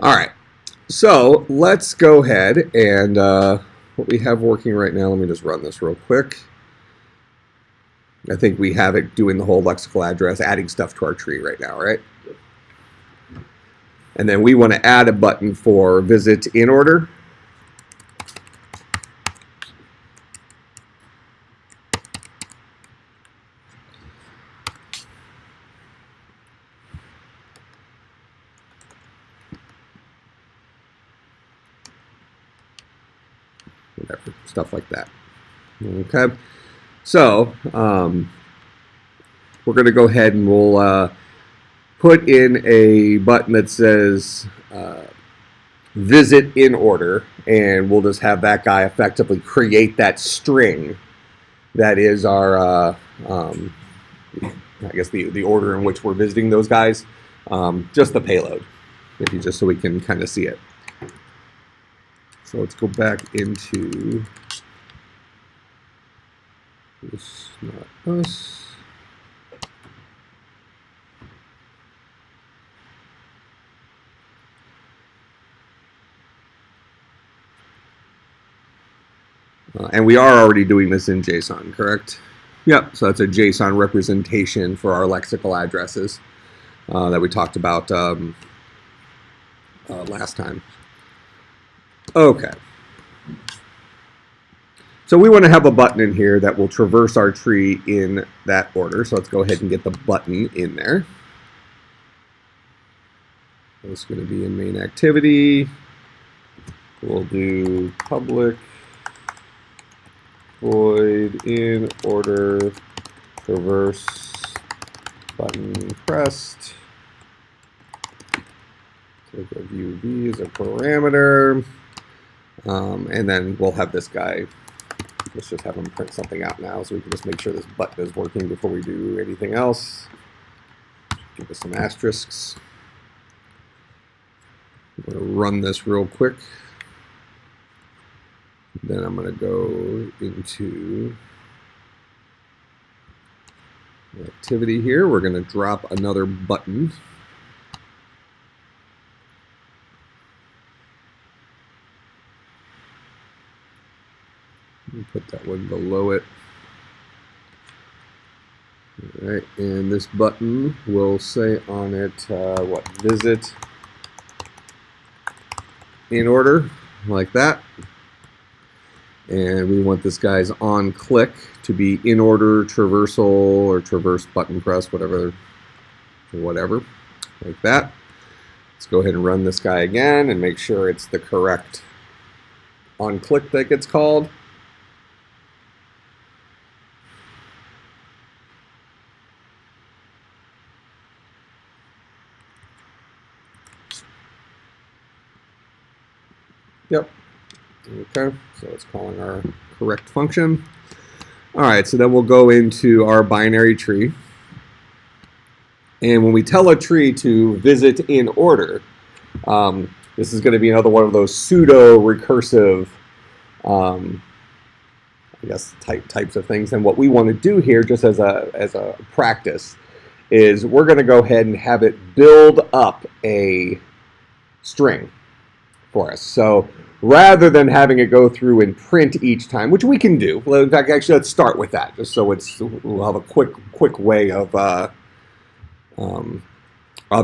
All right, so let's go ahead and what we have working right now, let me just run this real quick. I think we have it doing the whole lexical address, adding stuff to our tree right now, right? And then we want to add a button for visit in order. Whatever, stuff like that. Okay, so we're going to go ahead and we'll put in a button that says visit in order, and we'll just have that guy effectively create that string that is our, I guess the order in which we're visiting those guys, just the payload, if you just so we can kind of see it. So let's go back into this, not us. And we are already doing this in JSON, correct? Yep, so that's a JSON representation for our lexical addresses that we talked about last time. Okay. So we want to have a button in here that will traverse our tree in that order. So let's go ahead and get the button in there. It's going to be in main activity. We'll do public void in order traverse button pressed. Take a view v as a parameter, and then we'll have this guy. Let's just have him print something out now, so we can just make sure this button is working before we do anything else. Give us some asterisks. I'm going to run this real quick. Then I'm going to go into the activity here. We're going to drop another button. Put that one below it. All right, and this button will say on it, what, visit in order, like that. And we want this guy's OnClick to be in order traversal or traverse button press, whatever, like that. Let's go ahead and run this guy again and make sure it's the correct OnClick that gets called. Yep. Okay, so it's calling our correct function. All right, so then we'll go into our binary tree. And when we tell a tree to visit in order, this is going to be another one of those pseudo-recursive, I guess, types of things. And what we want to do here, just as a practice, is we're going to go ahead and have it build up a string for us. So rather than having it go through and print each time, which we can do. Well, in fact, actually, let's start with that, just so we'll have a quick way of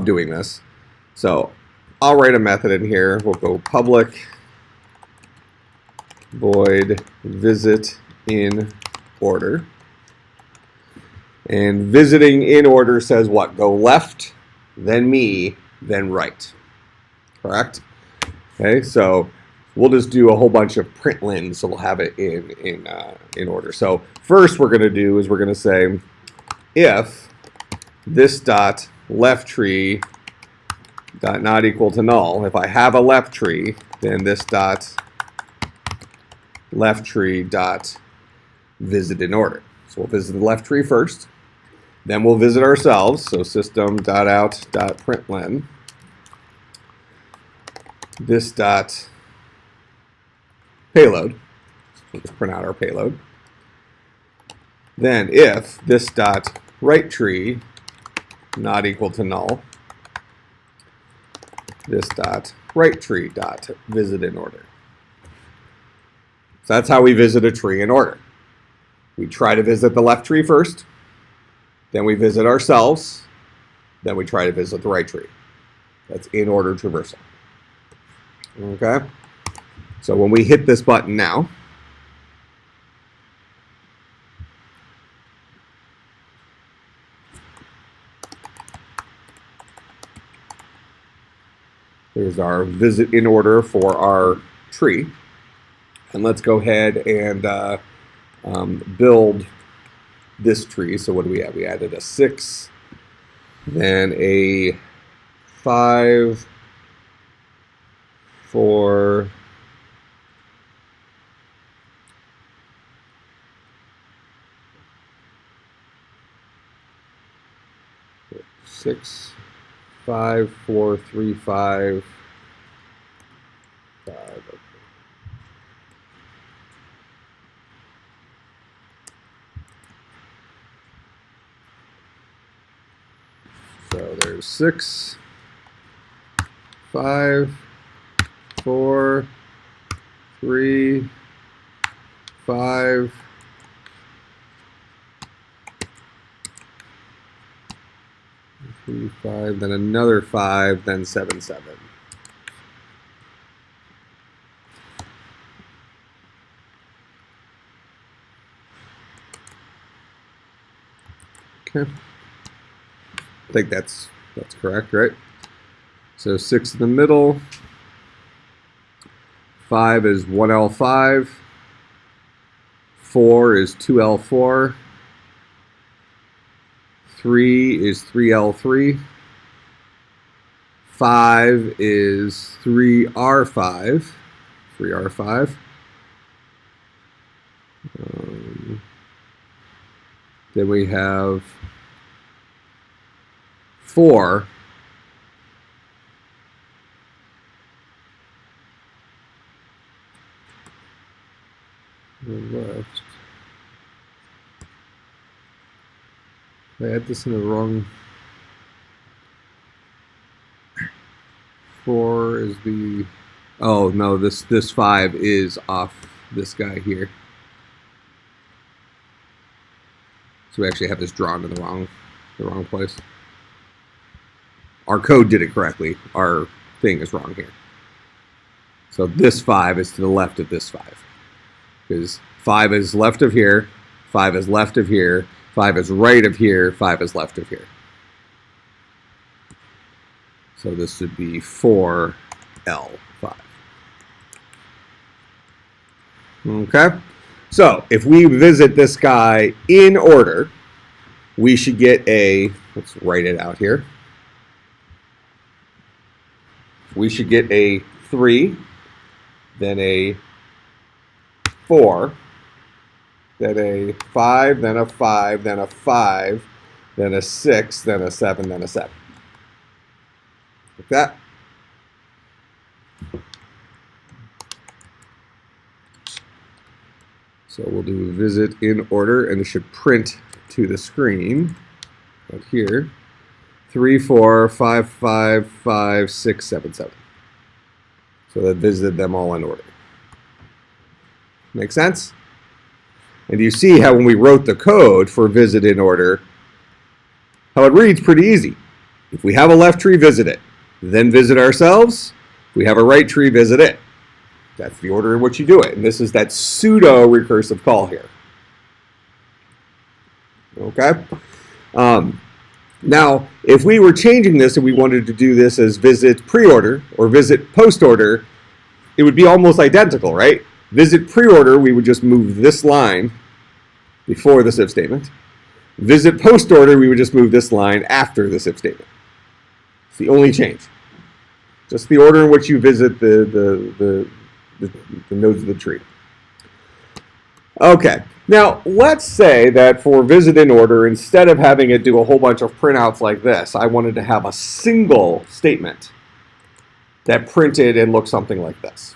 doing this. So I'll write a method in here. We'll go public void visit in order. And visiting in order says what? Go left, then me, then right. Correct? Okay, so we'll just do a whole bunch of println, so we'll have it in order. So first we're going to do is we're going to say if this dot left tree dot not equal to null. If I have a left tree, then this dot left tree dot visit in order. So we'll visit the left tree first. Then we'll visit ourselves. So system dot out dot println this dot payload. We'll just print out our payload. Then if this dot right tree not equal to null, this dot right tree dot visit in order. So that's how we visit a tree in order. We try to visit the left tree first, then we visit ourselves, then we try to visit the right tree. That's in order traversal. Okay? So when we hit this button now, there's our visit in order for our tree. And let's go ahead and build this tree. So what do we have? We added a 6, then a 5, 4, 6, 5, 4, 3, 5, 5. Okay. So there's 6, 5, 4, 3, 5, 3, 5, then another 5, then 7, 7. Okay. I think that's correct, right? So 6 in the middle, 5 is 1L5, 4 is 2L4, 3 is 3L3, 5 is 3R5, 3R5. Then we have 4 left. I had this in the wrong. 4 is the. Oh no, this 5 is off this guy here. So we actually have this drawn in the wrong place. Our code did it correctly. Our thing is wrong here. So this 5 is to the left of this 5. Because 5 is left of here, 5 is left of here, 5 is right of here, 5 is left of here. So this would be 4L5. Okay? So if we visit this guy in order, we should get a, let's write it out here. We should get a 3, then a 4, then a 5, then a 5, then a 5, then a 6, then a 7, then a 7. Like that. So we'll do visit in order, and it should print to the screen right here. 3, 4, 5, 5, 5, 6, 7, 7. So that visited them all in order. Make sense? And you see how when we wrote the code for visit in order, how it reads pretty easy. If we have a left tree, visit it. Then visit ourselves. If we have a right tree, visit it. That's the order in which you do it. And this is that pseudo recursive call here. Okay? Now, if we were changing this and we wanted to do this as visit pre-order or visit post-order, it would be almost identical, right? Visit pre-order, we would just move this line before this if statement. Visit post-order, we would just move this line after this if statement. It's the only change. Just the order in which you visit the nodes of the tree. Okay, now let's say that for visit in order, instead of having it do a whole bunch of printouts like this, I wanted to have a single statement that printed and looked something like this.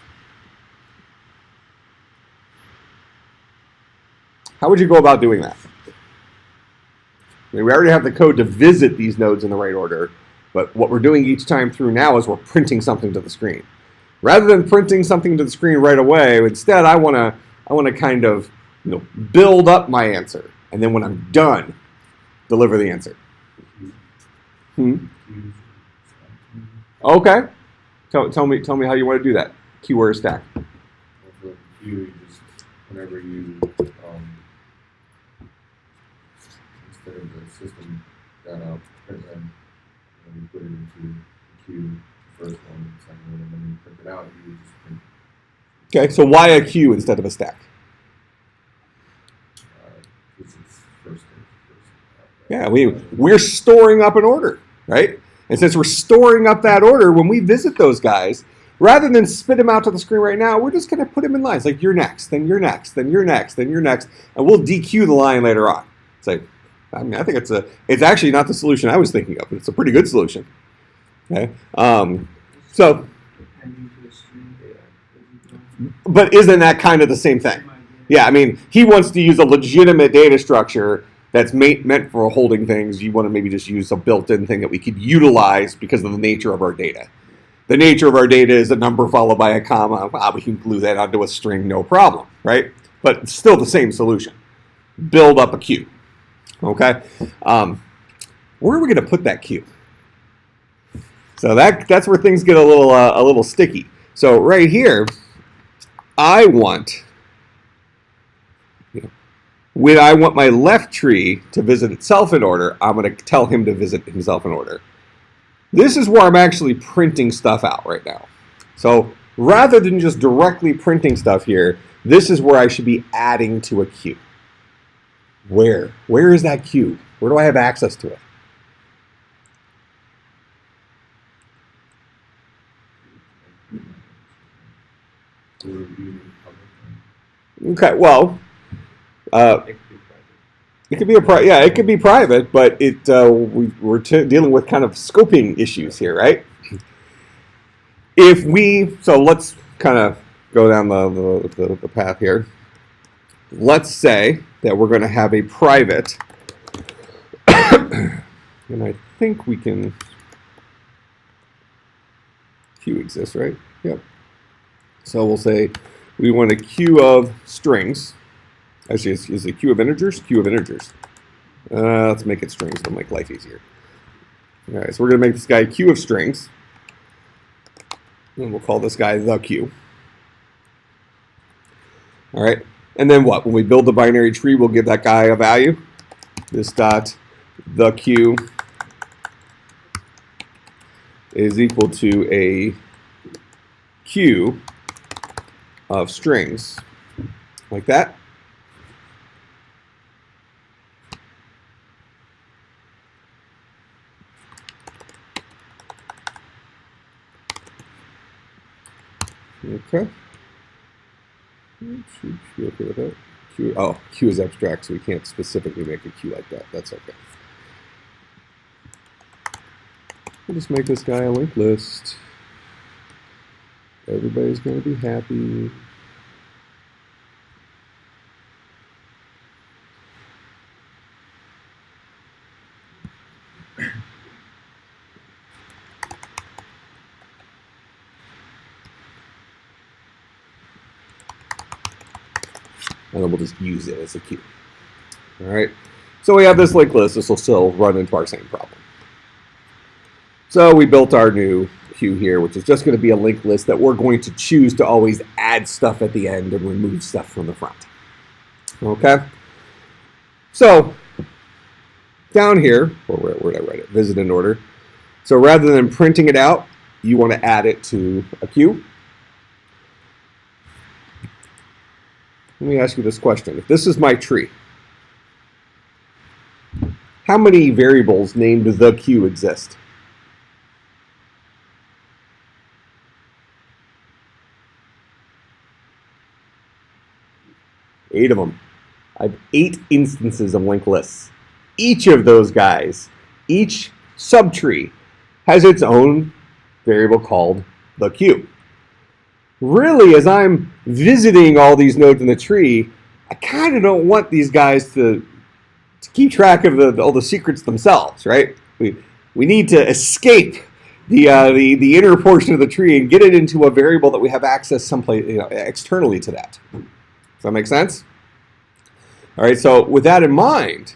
How would you go about doing that? I mean, we already have the code to visit these nodes in the right order. But what we're doing each time through now is we're printing something to the screen. Rather than printing something to the screen right away, instead I want to kind of build up my answer, and then when I'm done, deliver the answer. Okay. Tell me how you want to do that. Keyword stack. For queue, you just whenever you instead of the system data print in, you put it into the queue, the first one, the second one, and then you print it out. You just print. Okay. So why a queue instead of a stack? It's first. Yeah, we're storing up an order, right? And since we're storing up that order, when we visit those guys, rather than spit them out to the screen right now, we're just going to put them in lines. Like, you're next, then you're next, then you're next, then you're next. And we'll DQ the line later on. It's like, I mean, I think it's actually not the solution I was thinking of, but it's a pretty good solution. Okay. So, but isn't that kind of the same thing? Yeah, I mean, he wants to use a legitimate data structure that's meant for holding things. You want to maybe just use a built-in thing that we could utilize because of the nature of our data. The nature of our data is a number followed by a comma. Well, we can glue that onto a string, no problem, right? But it's still the same solution. Build up a queue, okay? Where are we going to put that queue? So that's where things get a little sticky. So right here, I want... when I want my left tree to visit itself in order, I'm going to tell him to visit himself in order. This is where I'm actually printing stuff out right now. So rather than just directly printing stuff here, this is where I should be adding to a queue. Where? Where is that queue? Where do I have access to it? Okay, well... it could be it could be private, but we're dealing with kind of scoping issues here, right? So let's kind of go down the path here. Let's say that we're going to have a private, and I think we can. Queue exists, right? Yep. So we'll say we want a queue of strings. Actually, is it queue of integers? Queue of integers. Let's make it strings. It'll make life easier. All right, so we're going to make this guy a queue of strings. And we'll call this guy the queue. All right, and then what? When we build the binary tree, we'll give that guy a value. This dot the queue is equal to a queue of strings, like that. Okay. Should be okay with that. Queue is abstract, so we can't specifically make a queue like that. That's okay. We'll just make this guy a linked list. Everybody's going to be happy. And then we'll just use it as a queue. All right. So we have this linked list. This will still run into our same problem. So we built our new queue here, which is just going to be a linked list that we're going to choose to always add stuff at the end and remove stuff from the front. Okay. So down here, where did I write it? Visit in order. So rather than printing it out, you want to add it to a queue. Let me ask you this question. If this is my tree, how many variables named the queue exist? Eight of them. I have 8 instances of linked lists. Each of those guys, each subtree, has its own variable called the queue. Really, as I'm visiting all these nodes in the tree, I kind of don't want these guys to keep track of all the secrets themselves, right? We need to escape the inner portion of the tree and get it into a variable that we have access someplace, externally to that. Does that make sense? All right, so with that in mind,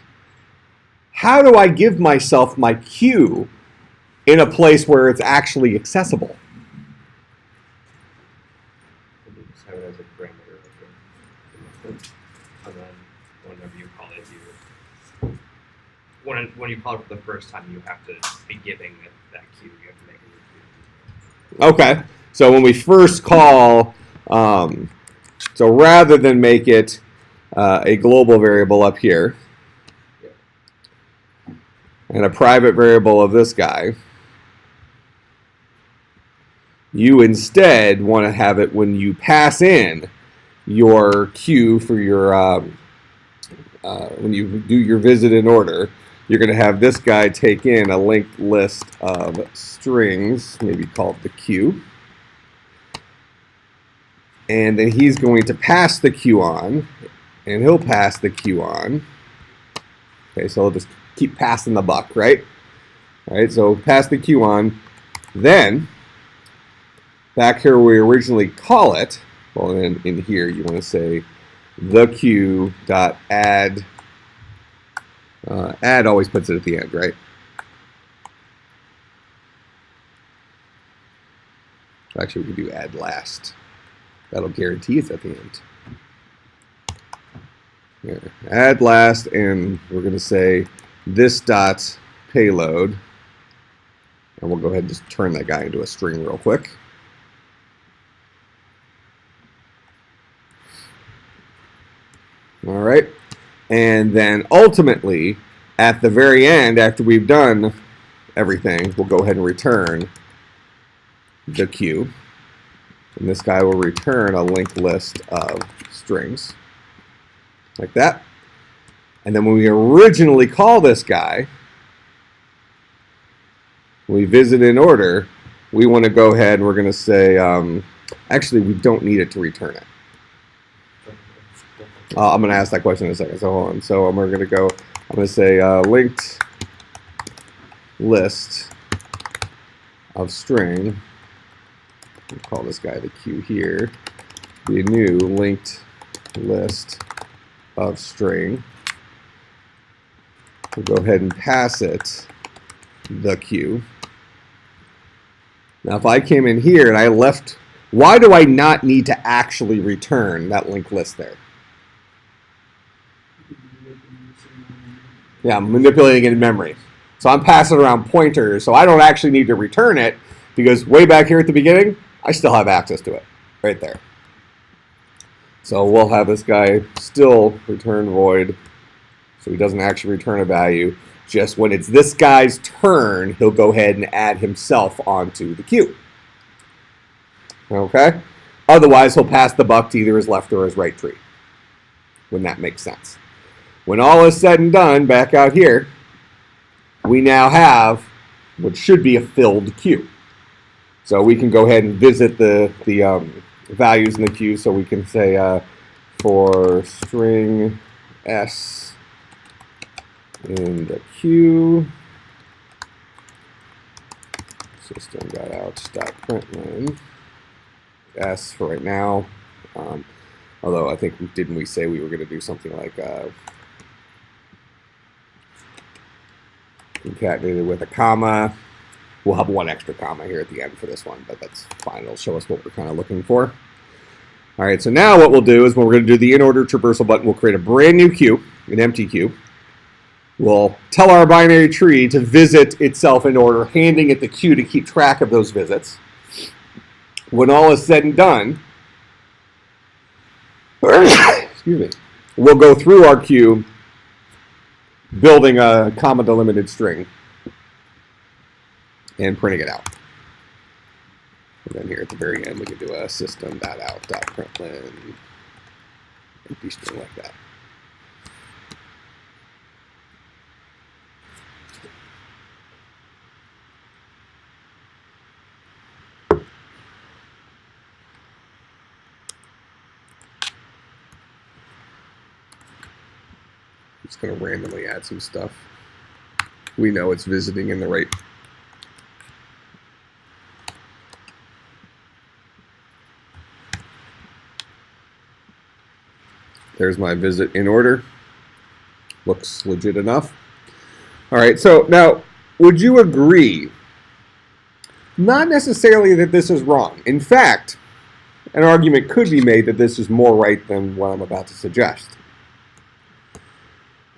how do I give myself my Q in a place where it's actually accessible? You just have it as a parameter. And then whenever you call it, when you call it for the first time, you have to be giving that Q. You have to make a new Q. Okay, so when we first call, so rather than make it a global variable up here, and a private variable of this guy, you instead want to have it when you pass in your Q for your, when you do your visit in order, you're going to have this guy take in a linked list of strings, maybe called the Q. And then he's going to pass the Q on, and he'll pass the Q on. Okay, so he'll just keep passing the buck, right? All right, so pass the Q on. Then, back here where we originally call it, well, then in here you want to say the Q dot add. Add always puts it at the end, right? Actually, we can do add last. That'll guarantee it's at the end. Here, add last, and we're going to say this dot payload, and we'll go ahead and just turn that guy into a string real quick. All right, and then ultimately, at the very end, after we've done everything, we'll go ahead and return the Q, and this guy will return a linked list of strings, like that. And then when we originally call this guy, we visit in order, we want to go ahead and we're going to say, actually, we don't need it to return it. I'm going to ask that question in a second, so hold on. So we're going to go, I'm going to say linked list of string. We'll call this guy the Q here. Be a new linked list of string. We'll go ahead and pass it the Q. Now, if I came in here and I left, why do I not need to actually return that linked list there? Yeah, I'm manipulating it in memory. So I'm passing around pointers, so I don't actually need to return it because way back here at the beginning, I still have access to it right there. So we'll have this guy still return void, so he doesn't actually return a value. Just when it's this guy's turn, he'll go ahead and add himself onto the queue. Okay? Otherwise, he'll pass the buck to either his left or his right tree, when that makes sense. When all is said and done, back out here, we now have what should be a filled queue. So we can go ahead and visit the values in the queue. So we can say for string s in the queue, system.out.println s for right now. Although I think didn't we say we were going to do something like concatenated with a comma. We'll have one extra comma here at the end for this one, but that's fine. It'll show us what we're kind of looking for. All right, so now what we'll do is when we're going to do the Inorder traversal button, we'll create a brand new queue, an empty queue. We'll tell our binary tree to visit itself in order, handing it the queue to keep track of those visits. When all is said and done, excuse me, we'll go through our queue, building a comma delimited string and printing it out. And then here at the very end, we can do a system.out.println empty string like that. Just going to randomly add some stuff. We know it's visiting in the right There's my visit in order. Looks legit enough. All right, so now, would you agree? Not necessarily that this is wrong. In fact, an argument could be made that this is more right than what I'm about to suggest.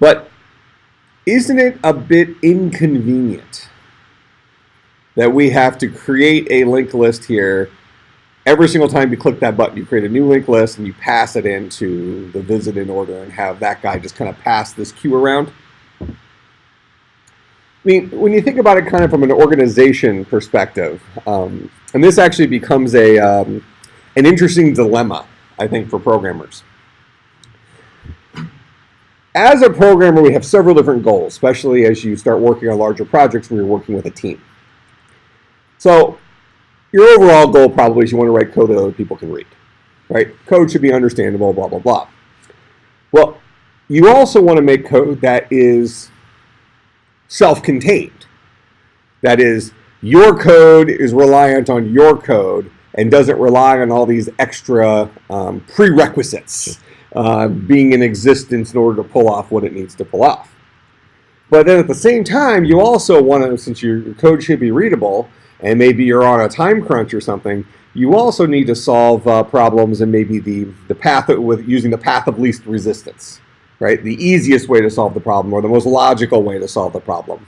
But isn't it a bit inconvenient that we have to create a linked list here? Every single time you click that button, you create a new linked list and you pass it into the visit in order and have that guy just kind of pass this queue around. I mean, when you think about it kind of from an organization perspective, and this actually becomes an interesting dilemma, I think, for programmers. As a programmer, we have several different goals, especially as you start working on larger projects where you're working with a team. So your overall goal probably is you want to write code that other people can read, right? Code should be understandable, blah, blah, blah. Well, you also want to make code that is self-contained. That is, your code is reliant on your code and doesn't rely on all these extra prerequisites being in existence in order to pull off what it needs to pull off. But then at the same time, you also want to, since your code should be readable, and maybe you're on a time crunch or something, you also need to solve problems and maybe the path with using the path of least resistance, right? The easiest way to solve the problem or the most logical way to solve the problem.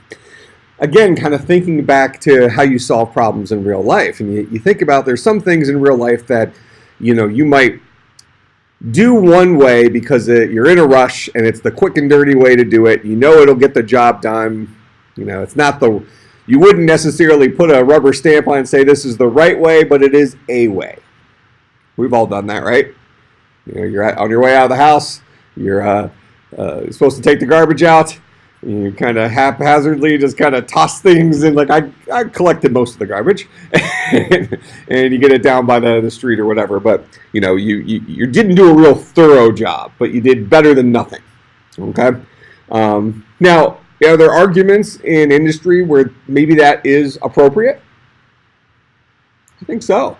Again, kind of thinking back to how you solve problems in real life. And you think about there's some things in real life that, you might do one way because you're in a rush and it's the quick and dirty way to do it. It'll get the job done. It's not you wouldn't necessarily put a rubber stamp on it and say this is the right way, but it is a way. We've all done that, right? You're on your way out of the house. You're supposed to take the garbage out. You kind of haphazardly just kind of toss things in. Like I collected most of the garbage, and you get it down by the street or whatever. But you didn't do a real thorough job, but you did better than nothing. Okay. Now, are there arguments in industry where maybe that is appropriate? I think so.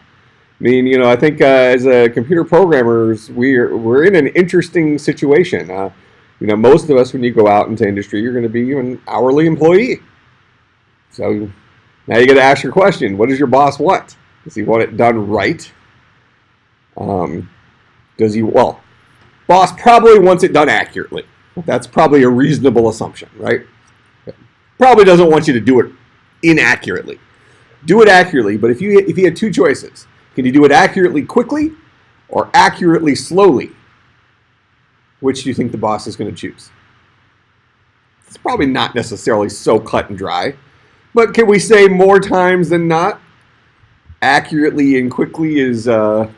I mean, I think as a computer programmers, we're in an interesting situation. Most of us, when you go out into industry, you're going to be an hourly employee. So now you got to ask your question: what does your boss want? Does he want it done right? Boss probably wants it done accurately. That's probably a reasonable assumption, right? Probably doesn't want you to do it inaccurately. Do it accurately, but if you had two choices, can you do it accurately quickly or accurately slowly? Which do you think the boss is going to choose? It's probably not necessarily so cut and dry, but can we say more times than not, accurately and quickly is going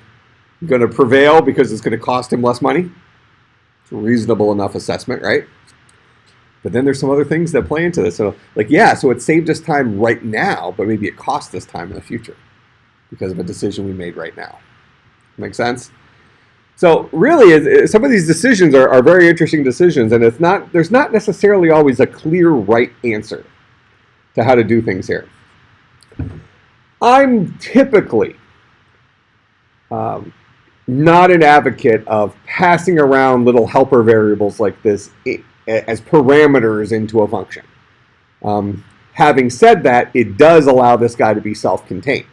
to prevail because it's going to cost him less money? It's a reasonable enough assessment, right? But then there's some other things that play into this. So it saved us time right now, but maybe it cost us time in the future because of a decision we made right now. Make sense? So really, some of these decisions are very interesting decisions, and there's not necessarily always a clear right answer to how to do things here. I'm typically not an advocate of passing around little helper variables like this as parameters into a function. Having said that, it does allow this guy to be self-contained.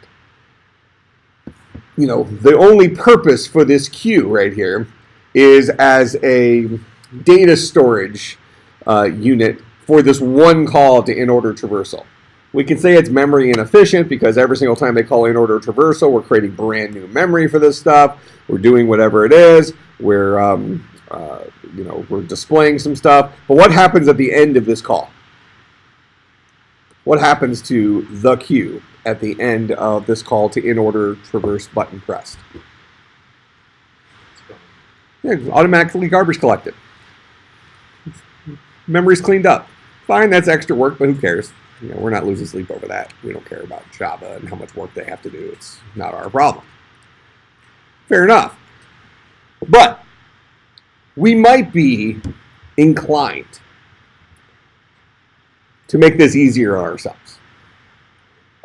The only purpose for this queue right here is as a data storage unit for this one call to Inorder traversal. We can say it's memory inefficient because every single time they call Inorder traversal, we're creating brand new memory for this stuff. We're doing whatever it is. We're displaying some stuff. But what happens at the end of this call? What happens to the queue at the end of this call to Inorder traverse button pressed? Yeah, automatically garbage collected. Memory's cleaned up. Fine, that's extra work, but who cares? We're not losing sleep over that. We don't care about Java and how much work they have to do. It's not our problem. Fair enough. But we might be inclined to make this easier on ourselves.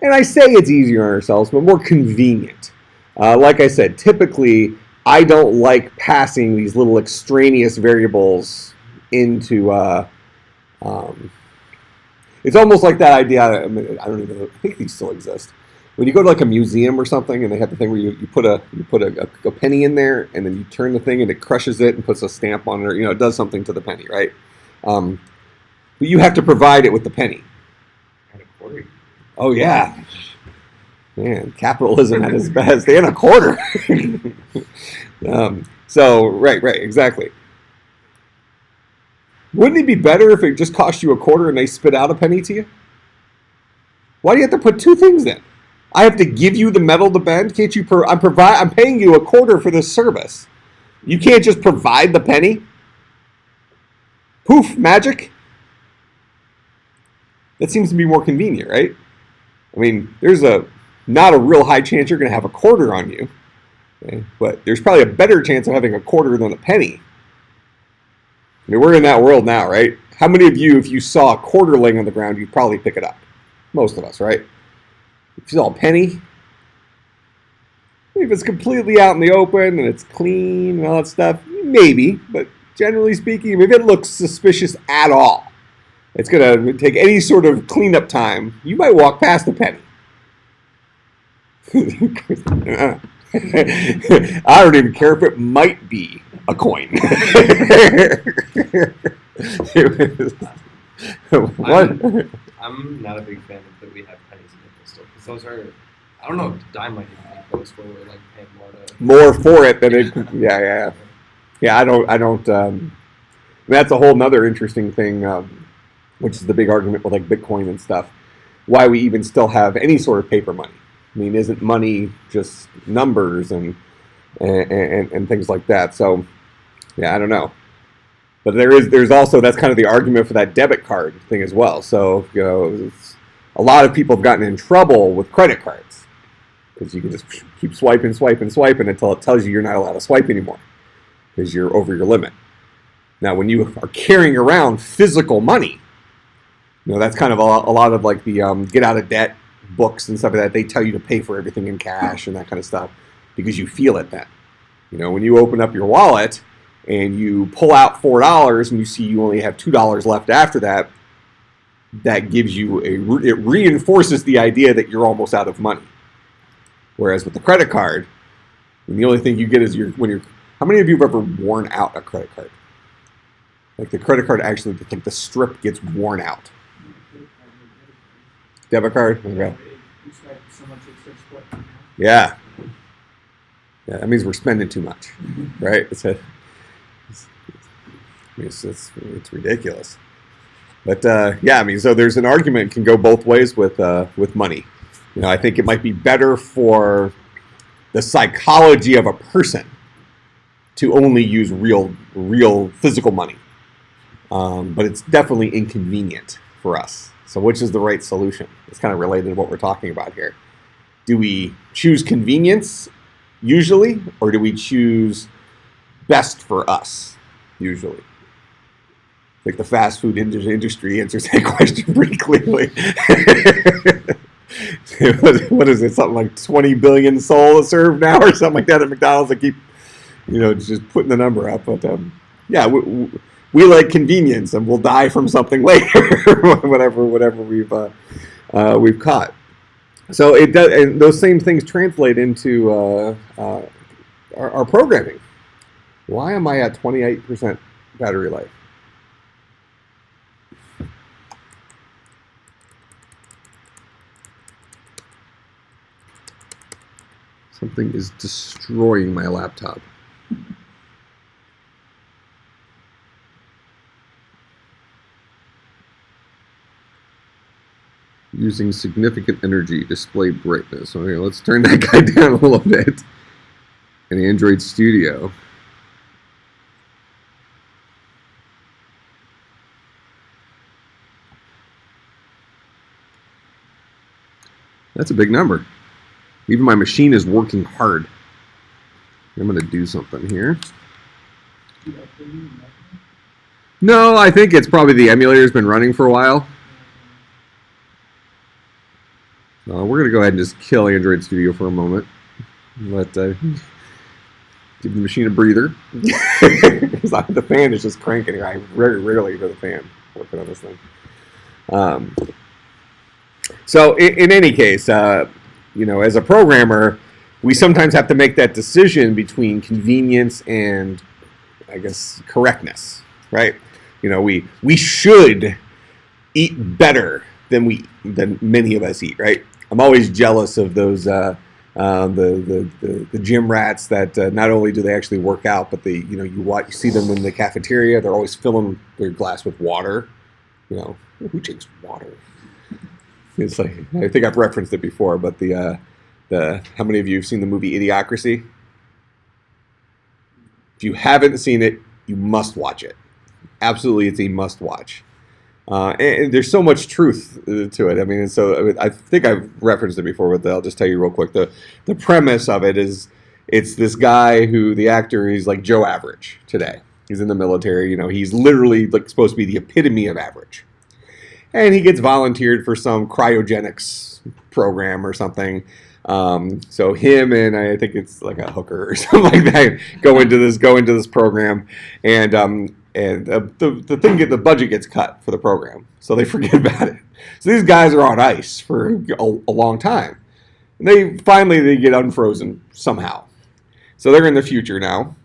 And I say it's easier on ourselves, but more convenient. Like I said, typically I don't like passing these little extraneous variables into. It's almost like that idea. I don't even know. I think these still exist. When you go to like a museum or something, and they have the thing where you put a penny in there, and then you turn the thing, and it crushes it and puts a stamp on it. Or, it does something to the penny, right? But you have to provide it with the penny. And a quarter. Oh yeah, man, capitalism at its best. And a quarter. So right, exactly. Wouldn't it be better if it just cost you a quarter and they spit out a penny to you? Why do you have to put two things in? I have to give you the metal to bend. Can't you? I'm paying you a quarter for this service. You can't just provide the penny. Poof, magic. That seems to be more convenient, right? I mean, there's not a real high chance you're going to have a quarter on you, okay? But there's probably a better chance of having a quarter than a penny. I mean, we're in that world now, right? How many of you, if you saw a quarter laying on the ground, you'd probably pick it up? Most of us, right? If you saw a penny, if it's completely out in the open and it's clean and all that stuff, maybe. But generally speaking, if it looks suspicious at all, it's going to take any sort of cleanup time. You might walk past a penny. I don't even care if it might be a coin. What? I'm not a big fan that we have pennies and nickels still, because those are, I don't know, dime might even be close where we're like paying more for it than it. Yeah. I don't. That's a whole nother interesting thing, which is the big argument with like Bitcoin and stuff. Why we even still have any sort of paper money? I mean, isn't money just numbers and things like that? So, yeah, I don't know. But there's also, that's kind of the argument for that debit card thing as well. So, a lot of people have gotten in trouble with credit cards because you can just keep swiping until it tells you you're not allowed to swipe anymore because you're over your limit. Now, when you are carrying around physical money, that's kind of a lot of like the get out of debt books and stuff like that. They tell you to pay for everything in cash and that kind of stuff because you feel it then. When you open up your wallet and you pull out $4 and you see you only have $2 left after that, that gives you it reinforces the idea that you're almost out of money. Whereas with the credit card, the only thing you get is how many of you have ever worn out a credit card? Like the credit card actually, like the strip gets worn out. Debit card? Okay. Yeah. Yeah, that means we're spending too much, right? It's ridiculous. But so there's an argument can go both ways with money. I think it might be better for the psychology of a person to only use real physical money, but it's definitely inconvenient for us. So which is the right solution? It's kind of related to what we're talking about here. Do we choose convenience usually, or do we choose best for us usually? Like the fast food industry answers that question pretty clearly. What is it? Something like 20 billion souls served now, or something like that at McDonald's. I keep, just putting the number up. But we like convenience, and we'll die from something later, whatever we've caught. So it does, and those same things translate into our programming. Why am I at 28% battery life? Something is destroying my laptop. Using significant energy, display brightness. Okay, let's turn that guy down a little bit. In Android Studio. That's a big number. Even my machine is working hard. I'm going to do something here. No, I think it's probably the emulator's been running for a while. We're going to go ahead and just kill Android Studio for a moment. But Give the machine a breather. Because the fan is just cranking. I very rarely hear the fan working on this thing. So in any case, as a programmer, we sometimes have to make that decision between convenience and, I guess, correctness, right? We should eat better than many of us eat, right? I'm always jealous of those the gym rats that not only do they actually work out, but you see them in the cafeteria. They're always filling their glass with water. Who drinks water? It's like, I think I've referenced it before, but how many of you have seen the movie Idiocracy? If you haven't seen it, you must watch it. Absolutely, it's a must watch. And there's so much truth to it. I think I've referenced it before, but I'll just tell you real quick. The premise of it is, it's this guy who, the actor, he's like Joe Average today. He's in the military. He's literally supposed to be the epitome of average. And he gets volunteered for some cryogenics program or something. So him and I think it's like a hooker or something like that go into this program, and the budget gets cut for the program, so they forget about it. So these guys are on ice for a long time, and they get unfrozen somehow. So they're in the future now,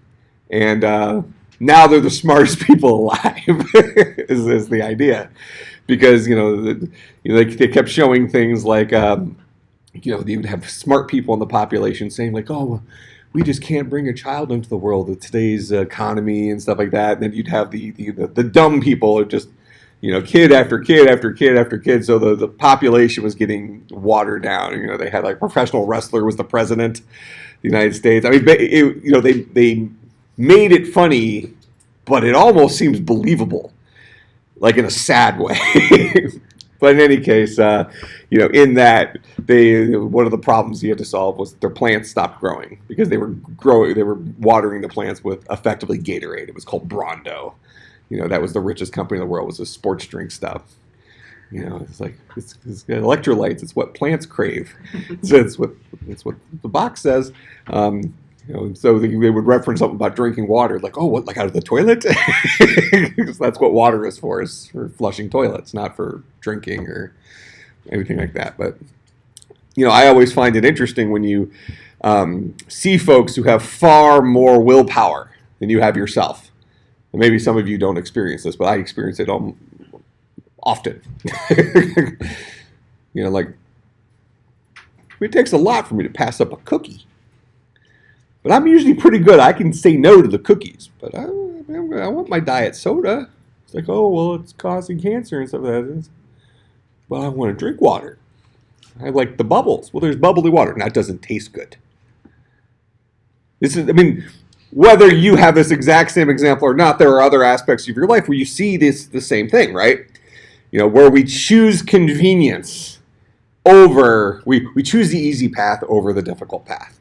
and now they're the smartest people alive. is the idea. Because they kept showing things like they would have smart people in the population saying like, oh, we just can't bring a child into the world with today's economy and stuff like that. And then you'd have the dumb people who just kid after kid after kid after kid. So the population was getting watered down. They had like professional wrestler was the president of the United States. They made it funny, but it almost seems believable. Like in a sad way. But in any case, in that one of the problems you had to solve was their plants stopped growing because they were watering the plants with effectively Gatorade. It was called Brondo. That was the richest company in the world. It was a sports drink stuff. It's like it's electrolytes. It's what plants crave. It's what the box says. So they would reference something about drinking water, like, oh, what, like out of the toilet? Because that's what water is for flushing toilets, not for drinking or anything like that. But, I always find it interesting when you see folks who have far more willpower than you have yourself. And maybe some of you don't experience this, but I experience it often. It takes a lot for me to pass up a cookie. But I'm usually pretty good. I can say no to the cookies. But I want my diet soda. It's like, oh, well, it's causing cancer and stuff like that. But I want to drink water. I like the bubbles. Well, there's bubbly water. Now, it doesn't taste good. Whether you have this exact same example or not, there are other aspects of your life where you see the same thing, right? Where we choose convenience over, we choose the easy path over the difficult path.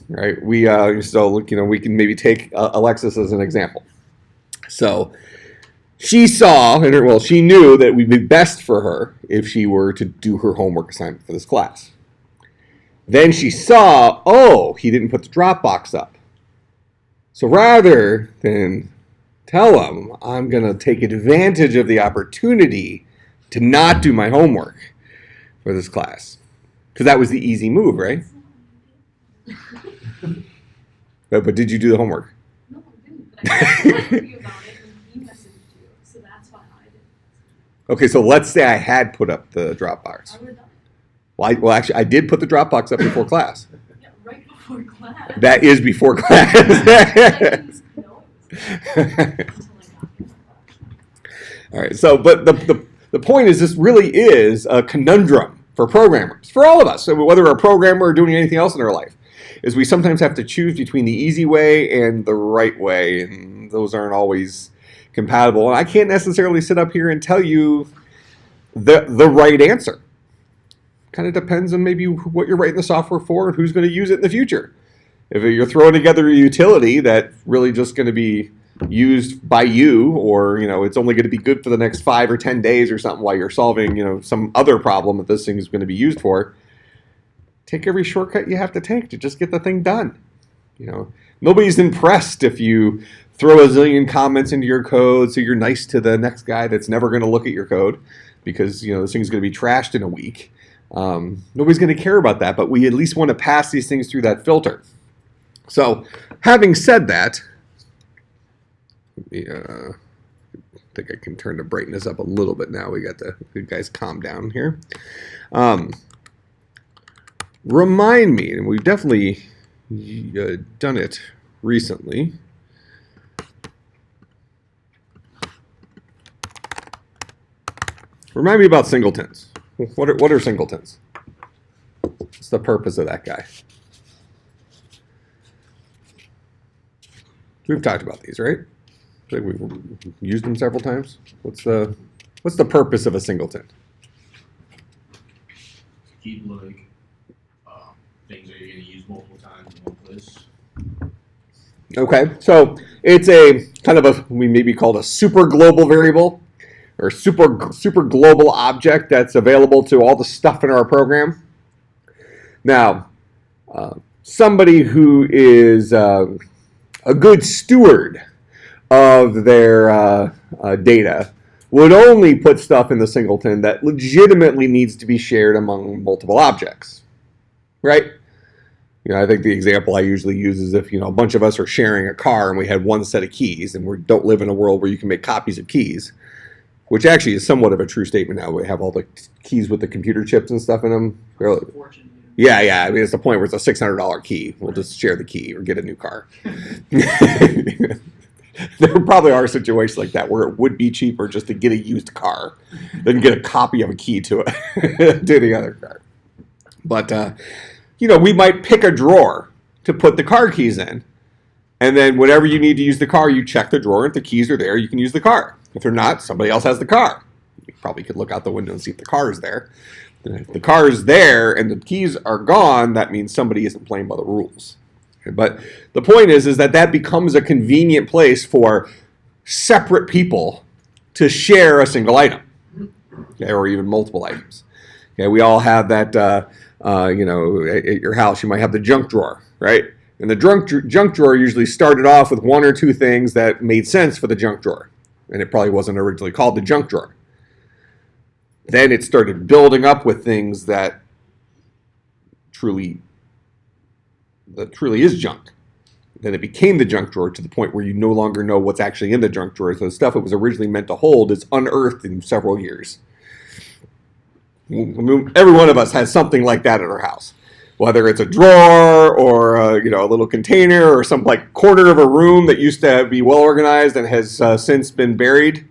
Right, we can maybe take Alexis as an example. So she she knew that it would be best for her if she were to do her homework assignment for this class. Then she saw, oh, he didn't put the Dropbox up. So rather than tell him, I'm going to take advantage of the opportunity to not do my homework for this class. Because that was the easy move, right? But did you do the homework? No, I didn't. But I talked you about it and he messaged you, so that's why I did. Okay, so let's say I had put up the Dropbox. I would have done it. Well, actually, I did put the Dropbox up before class. Yeah, right before class. That is before class. All right, so but the point is, this really is a conundrum for programmers, for all of us. So whether we're a programmer or doing anything else in our life, is we sometimes have to choose between the easy way and the right way, and those aren't always compatible. And I can't necessarily sit up here and tell you the right answer. Kind of depends on maybe what you're writing the software for and who's going to use it in the future. If you're throwing together a utility that's really just going to be used by you, or it's only going to be good for the next 5 or 10 days or something while you're solving some other problem that this thing is going to be used for, take every shortcut you have to take to just get the thing done. Nobody's impressed if you throw a zillion comments into your code so you're nice to the next guy that's never going to look at your code because, this thing's going to be trashed in a week. Nobody's going to care about that, but we at least want to pass these things through that filter. So, having said that, I think I can turn the brightness up a little bit now. We got the guys calm down here. Remind me, and we've definitely done it recently. Remind me about singletons. What are singletons? What's the purpose of that guy? We've talked about these, right? I think we've used them several times. What's the purpose of a singleton? Keep things that you're going to use multiple times in one place. Okay, so it's a kind of we maybe called a super global variable or super global object that's available to all the stuff in our program. Now, somebody who is a good steward of their data would only put stuff in the singleton that legitimately needs to be shared among multiple objects, right? I think the example I usually use is if, a bunch of us are sharing a car and we had one set of keys and we don't live in a world where you can make copies of keys, which actually is somewhat of a true statement now. We have all the keys with the computer chips and stuff in them. Really? Yeah. I mean, it's the point where it's a $600 key. We'll just share the key or get a new car. There probably are situations like that where it would be cheaper just to get a used car than get a copy of a key to it to the other car. But, we might pick a drawer to put the car keys in. And then whenever you need to use the car, you check the drawer. If the keys are there, you can use the car. If they're not, somebody else has the car. You probably could look out the window and see if the car is there. And if the car is there and the keys are gone, that means somebody isn't playing by the rules. But the point is that becomes a convenient place for separate people to share a single item, or even multiple items. We all have that, at your house, you might have the junk drawer, right? And the junk drawer usually started off with one or two things that made sense for the junk drawer. And it probably wasn't originally called the junk drawer. Then it started building up with things that truly is junk. Then it became the junk drawer to the point where you no longer know what's actually in the junk drawer. So the stuff it was originally meant to hold is unearthed in several years. Every one of us has something like that at our house. Whether it's a drawer or a little container or some corner of a room that used to be well organized and has since been buried.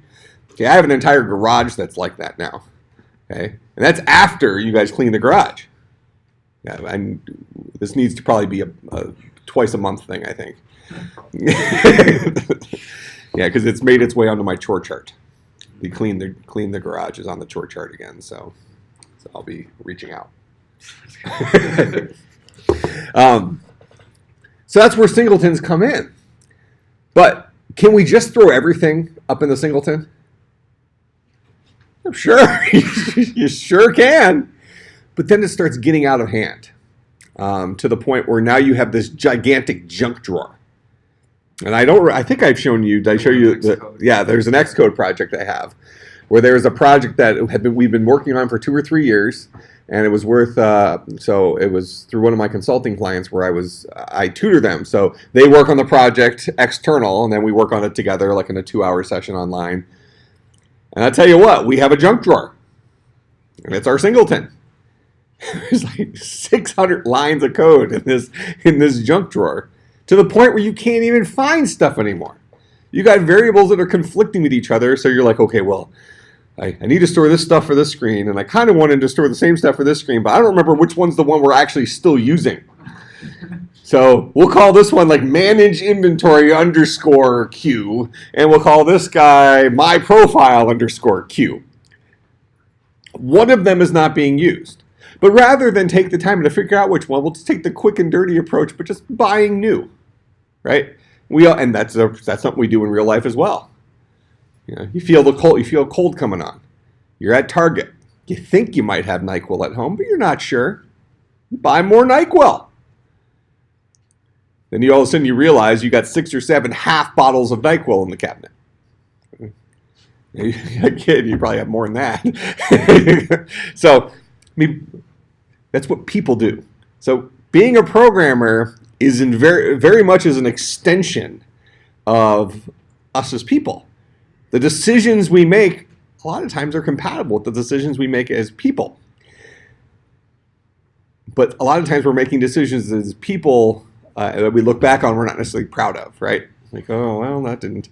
Okay, I have an entire garage that's like that now. Okay, and that's after you guys clean the garage. Yeah, this needs to probably be a twice a month thing, I think. Yeah, because it's made its way onto my chore chart. The clean the garage is on the chore chart again, so I'll be reaching out. So that's where singletons come in. But can we just throw everything up in the singleton? Sure, you sure can. But then it starts getting out of hand to the point where now you have this gigantic junk drawer. And I think I've shown you. Did I show you? There's an Xcode project I have where there's a project that we've been working on for 2 or 3 years. And it was worth, so it was through one of my consulting clients where I tutor them. So they work on the project external, and then we work on it together like in a 2-hour session online. And I tell you what, we have a junk drawer. And it's our singleton. There's like 600 lines of code in this junk drawer to the point where you can't even find stuff anymore. You got variables that are conflicting with each other, so you're like, okay, well, I need to store this stuff for this screen, and I kind of wanted to store the same stuff for this screen, but I don't remember which one's the one we're actually still using. So we'll call this one manage inventory _Q, and we'll call this guy my profile _Q. One of them is not being used. But rather than take the time to figure out which one, we'll just take the quick and dirty approach, but just buying new, right? And that's something we do in real life as well. You feel cold coming on. You're at Target. You think you might have NyQuil at home, but you're not sure. You buy more NyQuil. Then you all of a sudden you realize you got 6 or 7 half bottles of NyQuil in the cabinet. A kid, you probably have more than that. So, I mean, that's what people do. So, being a programmer is very much as an extension of us as people. The decisions we make, a lot of times, are compatible with the decisions we make as people. But a lot of times we're making decisions as people that we look back on we're not necessarily proud of, right? Like, oh, well, that didn't...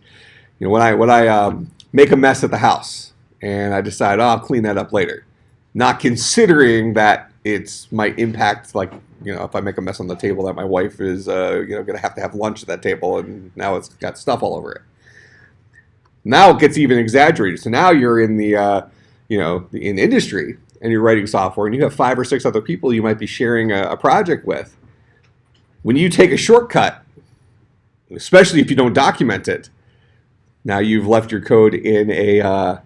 You know, when I make a mess at the house and I decide, oh, I'll clean that up later, not considering that it might impact, like, you know, if I make a mess on the table that my wife is, going to have lunch at that table and now it's got stuff all over it. Now it gets even exaggerated. So now you're in the, in industry and you're writing software and you have 5 or 6 other people you might be sharing a project with. When you take a shortcut, especially if you don't document it, now you've left your code in a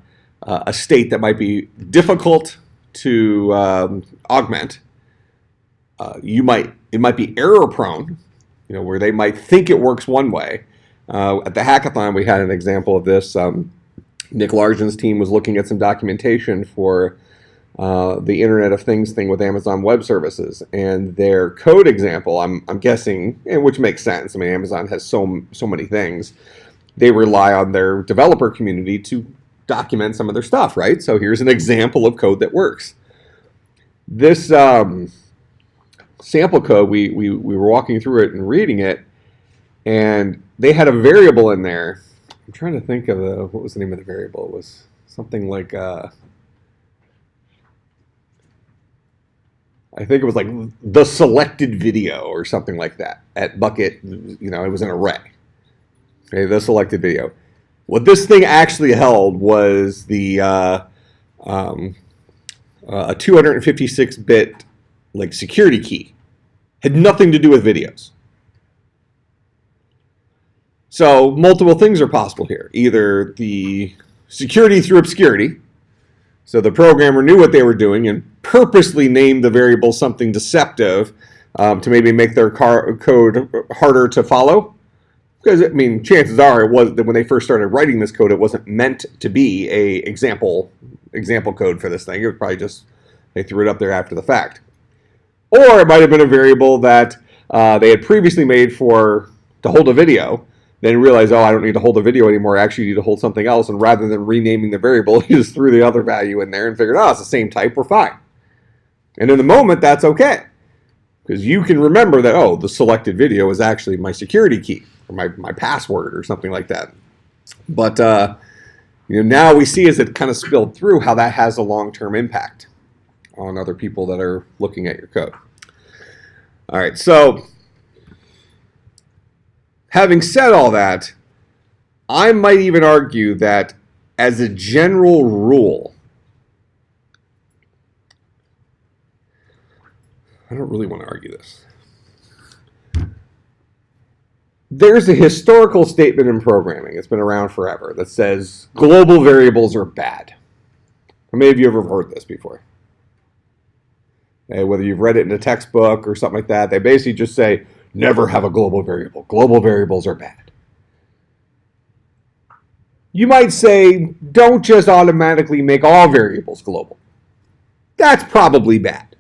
state that might be difficult to augment. It might be error prone, where they might think it works one way. At the hackathon, we had an example of this. Nick Largen's team was looking at some documentation for the Internet of Things thing with Amazon Web Services, and their code example, I'm guessing, which makes sense. I mean, Amazon has so many things. They rely on their developer community to document some of their stuff, right? So here's an example of code that works. This sample code, we were walking through it and reading it, and they had a variable in there. I'm trying to think of what was the name of the variable. It was something like, I think it was like the selected video or something like that at bucket, it was an array. Okay, the selected video. What this thing actually held was the a 256-bit security key. Had nothing to do with videos. So multiple things are possible here. Either the security through obscurity, so the programmer knew what they were doing and purposely named the variable something deceptive to maybe make their code harder to follow. Because, I mean, chances are it was that when they first started writing this code, it wasn't meant to be a example code for this thing. It was probably just they threw it up there after the fact. Or it might have been a variable that they had previously made to hold a video, then realized, oh, I don't need to hold a video anymore. I actually need to hold something else. And rather than renaming the variable, he just threw the other value in there and figured, oh, it's the same type. We're fine. And in the moment, that's okay. Because you can remember that, oh, the selected video is actually my security key or my password or something like that. But now we see as it kind of spilled through how that has a long-term impact on other people that are looking at your code. All right, so having said all that, I might even argue that as a general rule, I don't really want to argue this. There's a historical statement in programming, it's been around forever, that says global variables are bad. How many of you ever heard this before? Whether you've read it in a textbook or something like that, they basically just say, never have a global variable. Global variables are bad. You might say, don't just automatically make all variables global. That's probably bad.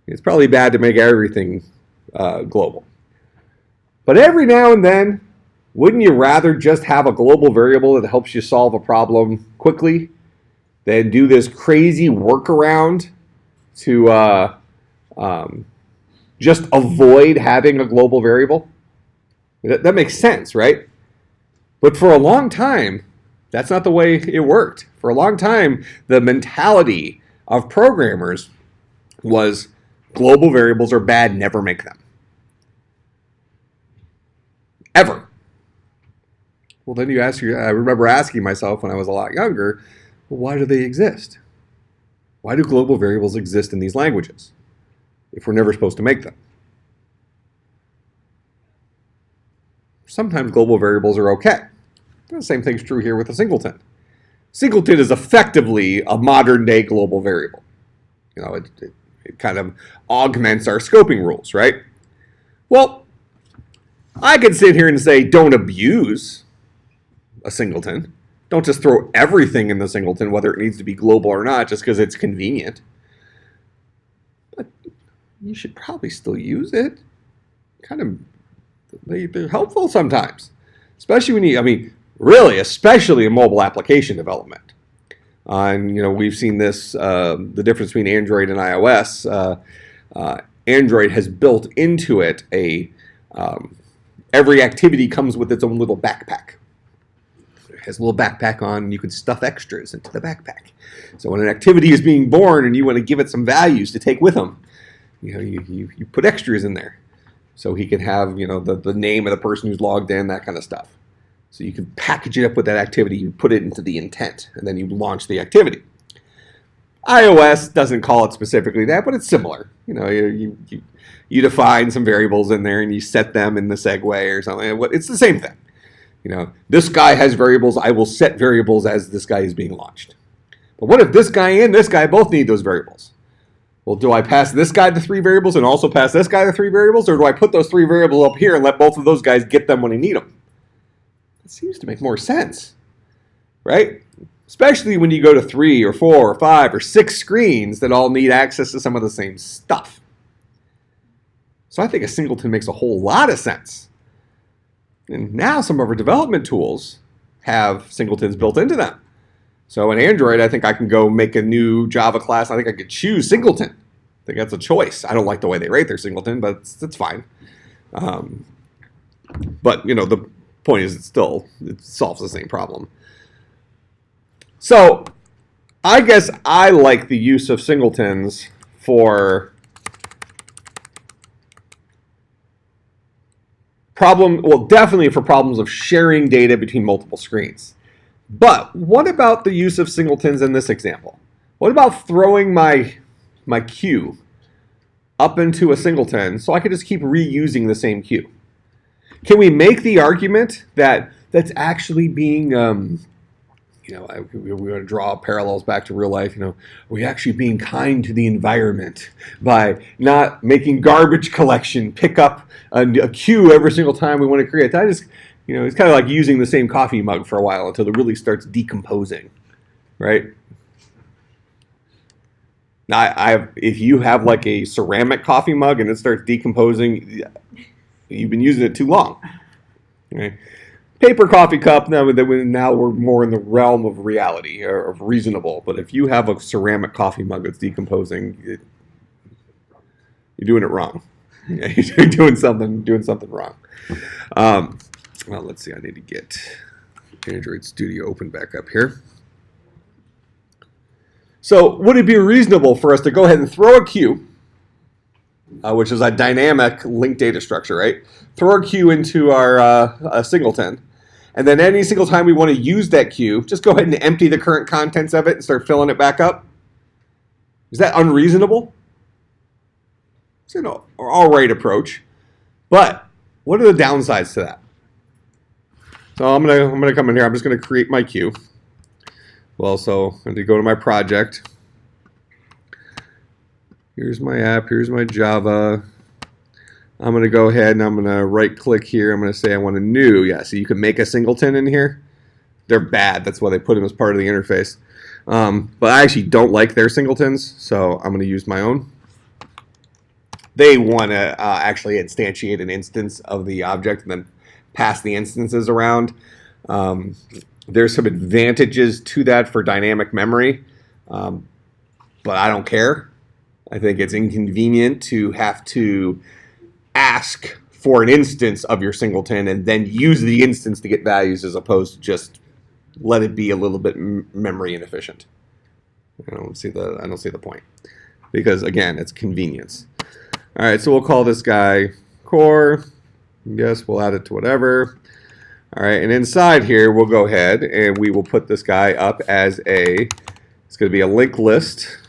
It's probably bad to make everything global. But every now and then, wouldn't you rather just have a global variable that helps you solve a problem quickly than do this crazy workaround to just avoid having a global variable? That makes sense, right? But for a long time, that's not the way it worked. For a long time, the mentality of programmers was global variables are bad, never make them. Ever. Well, then I remember asking myself when I was a lot younger, well, why do they exist? Why do global variables exist in these languages if we're never supposed to make them? Sometimes global variables are okay. The same thing's true here with a singleton. Singleton is effectively a modern-day global variable. It kind of augments our scoping rules, right? Well, I could sit here and say, don't abuse a singleton. Don't just throw everything in the singleton, whether it needs to be global or not, just because it's convenient. But you should probably still use it. Kind of, they're helpful sometimes. Especially when especially in mobile application development. And, we've seen this, the difference between Android and iOS. Android has built into it every activity comes with its own little backpack. It has a little backpack on, and you can stuff extras into the backpack. So when an activity is being born and you want to give it some values to take with them, you put extras in there. So he can have, the name of the person who's logged in, that kind of stuff. So you can package it up with that activity, you put it into the intent, and then you launch the activity. iOS doesn't call it specifically that, but it's similar. You define some variables in there and you set them in the segue or something. It's the same thing. This guy has variables. I will set variables as this guy is being launched. But what if this guy and this guy both need those variables? Well, do I pass this guy the 3 variables and also pass this guy the 3 variables? Or do I put those 3 variables up here and let both of those guys get them when I need them? It seems to make more sense, right? Especially when you go to 3 or 4 or 5 or 6 screens that all need access to some of the same stuff. So I think a singleton makes a whole lot of sense. And now some of our development tools have singletons built into them. So in Android, I think I can go make a new Java class. I think I could choose singleton. I think that's a choice. I don't like the way they rate their singleton, but it's fine. But, the point is it solves the same problem. So I guess I like the use of singletons for definitely for problems of sharing data between multiple screens. But what about the use of singletons in this example? What about throwing my queue up into a singleton so I could just keep reusing the same queue? Can we make the argument that that's actually being, we want to draw parallels back to real life, are we actually being kind to the environment by not making garbage collection pick up a queue every single time we want to create? That is, it's kind of like using the same coffee mug for a while until it really starts decomposing, right? Now, if you have like a ceramic coffee mug and it starts decomposing, you've been using it too long. Okay? Paper coffee cup, now we're more in the realm of reality or of reasonable. But if you have a ceramic coffee mug that's decomposing, you're doing it wrong. You're doing something wrong. Well, let's see. I need to get Android Studio open back up here. So would it be reasonable for us to go ahead and throw a queue, which is a dynamic linked data structure, right? Throw a queue into our singleton. And then any single time we want to use that queue, just go ahead and empty the current contents of it and start filling it back up? Is that unreasonable? It's an all right approach. But what are the downsides to that? So I'm gonna come in here. I'm just gonna create my queue. Well, so I'm going to go to my project. Here's my app. Here's my Java. I'm going to go ahead and I'm going to right click here. I'm going to say I want a new. Yeah, so you can make a singleton in here. They're bad. That's why they put them as part of the interface. But I actually don't like their singletons, so I'm going to use my own. They want to actually instantiate an instance of the object and then pass the instances around. There's some advantages to that for dynamic memory, but I don't care. I think it's inconvenient to have to ask for an instance of your singleton and then use the instance to get values as opposed to just let it be a little bit memory inefficient. I don't see the point because again, it's convenience. All right, so we'll call this guy core. Yes, we'll add it to whatever. All right, and inside here, we'll go ahead and we will put this guy up as it's going to be a linked list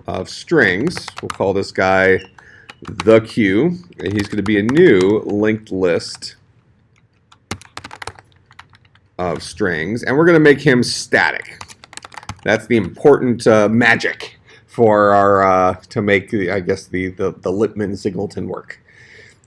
of strings. We'll call this guy the queue, and he's going to be a new linked list of strings, and we're going to make him static. That's the important magic for our to make, I guess, the Lippmann singleton work.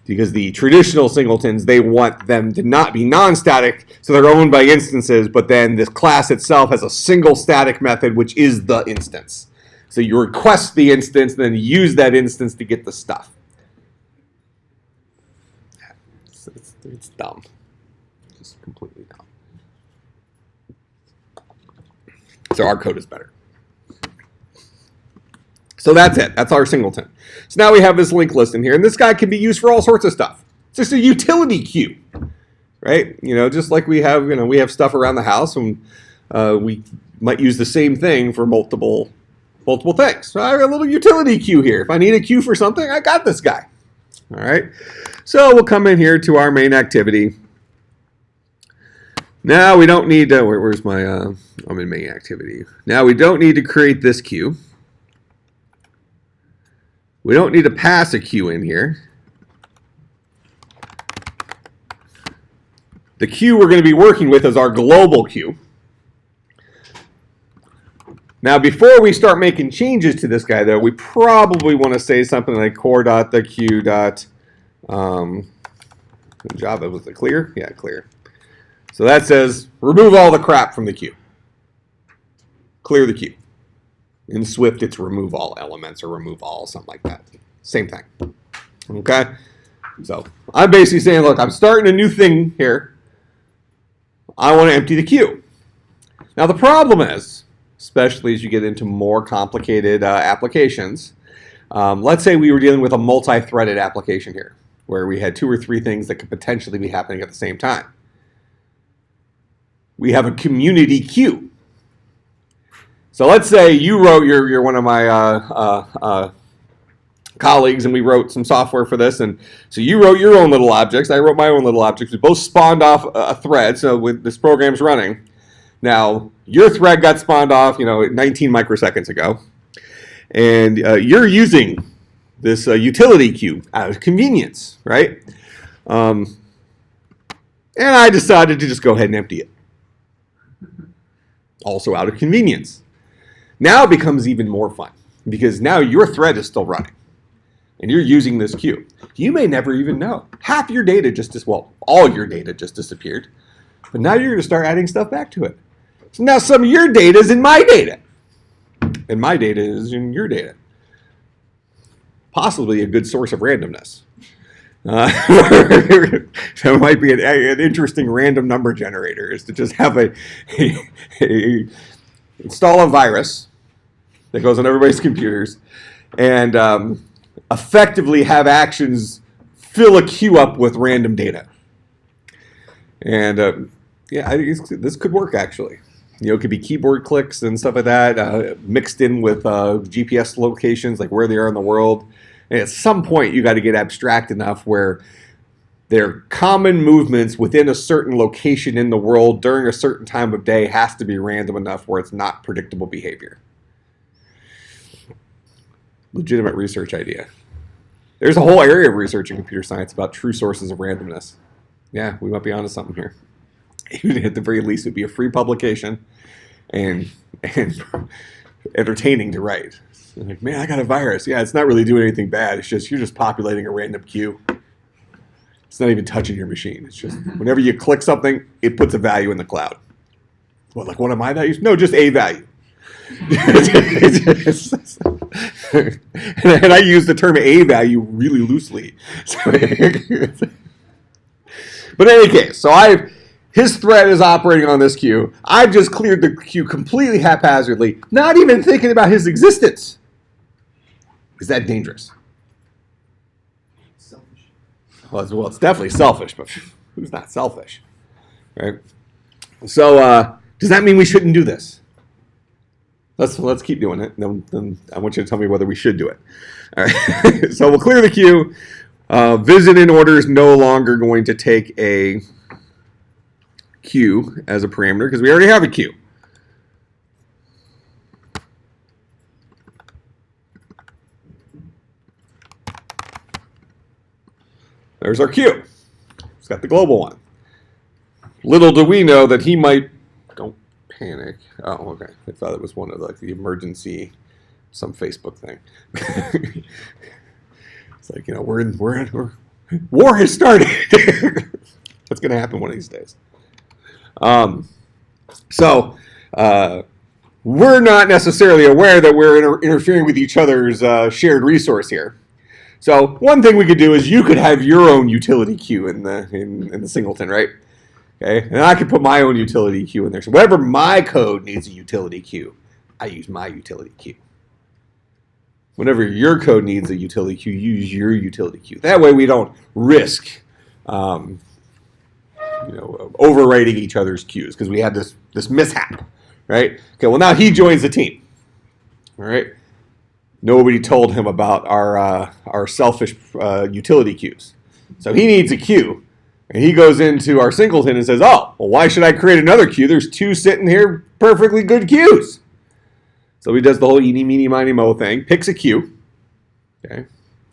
Because the traditional singletons, they want them to not be non-static, so they're owned by instances, but then this class itself has a single static method, which is the instance. So you request the instance, then use that instance to get the stuff. It's dumb. Just completely dumb. So our code is better. So that's it. That's our singleton. So now we have this linked list in here, and this guy can be used for all sorts of stuff. It's just a utility queue, right? Just like we have stuff around the house, and we might use the same thing for multiple things. So I have a little utility queue here. If I need a queue for something, I got this guy. All right. So we'll come in here to our main activity. Now we don't need to. Where's my? I'm in main activity. Now we don't need to create this queue. We don't need to pass a queue in here. The queue we're going to be working with is our global queue. Now, before we start making changes to this guy, though, we probably want to say something like core.thequeue. In Java, was it clear? Yeah, clear. So that says remove all the crap from the queue. Clear the queue. In Swift, it's remove all elements or remove all, something like that. Same thing. Okay? So I'm basically saying, look, I'm starting a new thing here. I want to empty the queue. Now, the problem is, especially as you get into more complicated applications, let's say we were dealing with a multi-threaded application here, where we had 2 or 3 things that could potentially be happening at the same time. We have a community queue. So let's say you wrote, you're one of my colleagues, and we wrote some software for this, and so you wrote your own little objects, I wrote my own little objects. We both spawned off a thread, so with this program's running. Now, your thread got spawned off, 19 microseconds ago, and you're using this utility queue out of convenience, right? And I decided to just go ahead and empty it. Also out of convenience. Now it becomes even more fun, because now your thread is still running, and you're using this queue. You may never even know. Half your data all your data just disappeared, but now you're going to start adding stuff back to it. So now some of your data is in my data, and my data is in your data. Possibly a good source of randomness. That might be an interesting random number generator, is to just have install a virus that goes on everybody's computers and effectively have actions fill a queue up with random data. And I think this could work, actually. It could be keyboard clicks and stuff like that, mixed in with GPS locations, like where they are in the world. And at some point, you got to get abstract enough where their common movements within a certain location in the world during a certain time of day has to be random enough where it's not predictable behavior. Legitimate research idea. There's a whole area of research in computer science about true sources of randomness. Yeah, we might be onto something here. Even at the very least, it would be a free publication and entertaining to write. Like, man, I got a virus. Yeah, it's not really doing anything bad. It's just you're just populating a random queue. It's not even touching your machine. It's just whenever you click something, it puts a value in the cloud. What, like one of my values? No, just a value. And I use the term a value really loosely. But in any case, so his thread is operating on this queue. I've just cleared the queue completely haphazardly, not even thinking about his existence. Is that dangerous? Selfish. Well, it's definitely selfish, but who's not selfish, right? So does that mean we shouldn't do this? Let's keep doing it. Then I want you to tell me whether we should do it. All right. So we'll clear the queue. Visit Inorder is no longer going to take a queue as a parameter because we already have a queue. There's our queue. It's got the global one. Little do we know that he might. Don't panic. Oh, okay. I thought it was one of the emergency, some Facebook thing. It's like, we're War has started. That's going to happen one of these days. So we're not necessarily aware that we're interfering with each other's shared resource here. So one thing we could do is you could have your own utility queue in the Singleton, right? Okay, and I could put my own utility queue in there. So whenever my code needs a utility queue, I use my utility queue. Whenever your code needs a utility queue, you use your utility queue. That way we don't risk overwriting each other's queues because we had this mishap, right? Okay, well now he joins the team. All right. Nobody told him about our selfish utility queues. So he needs a queue. And he goes into our Singleton and says, oh, well, why should I create another queue? There's two sitting here, perfectly good queues. So he does the whole eeny, meeny, miny, mo thing, picks a queue. Okay,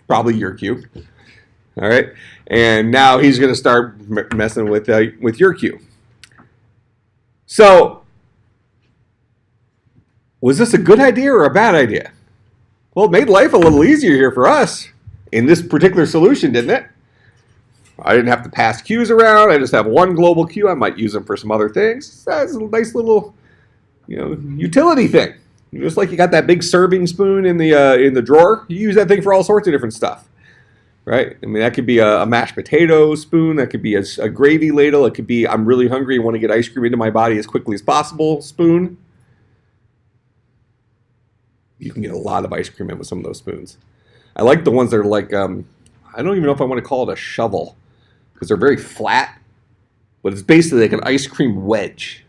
probably your queue. All right. And now he's going to start messing with your queue. So was this a good idea or a bad idea? Well, it made life a little easier here for us in this particular solution, didn't it? I didn't have to pass queues around. I just have one global queue. I might use them for some other things. That's a nice little, utility thing. Just like you got that big serving spoon in the drawer, you use that thing for all sorts of different stuff, right? I mean, that could be a mashed potato spoon. That could be a gravy ladle. It could be I'm really hungry and want to get ice cream into my body as quickly as possible spoon. You can get a lot of ice cream in with some of those spoons. I like the ones that are like, I don't even know if I want to call it a shovel because they're very flat, but it's basically like an ice cream wedge.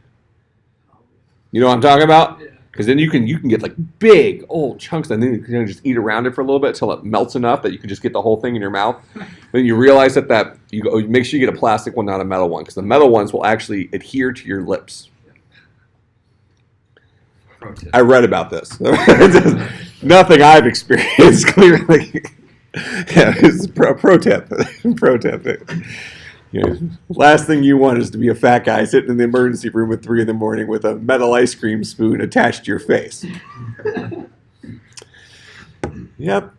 You know what I'm talking about? Because then you can get like big old chunks and then you can just eat around it for a little bit until it melts enough that you can just get the whole thing in your mouth. Then you realize that you make sure you get a plastic one, not a metal one, because the metal ones will actually adhere to your lips. I read about this. Nothing I've experienced, clearly. Yeah, it's pro tip. Pro tip. Last thing you want is to be a fat guy sitting in the emergency room at 3 a.m. with a metal ice cream spoon attached to your face. Yep.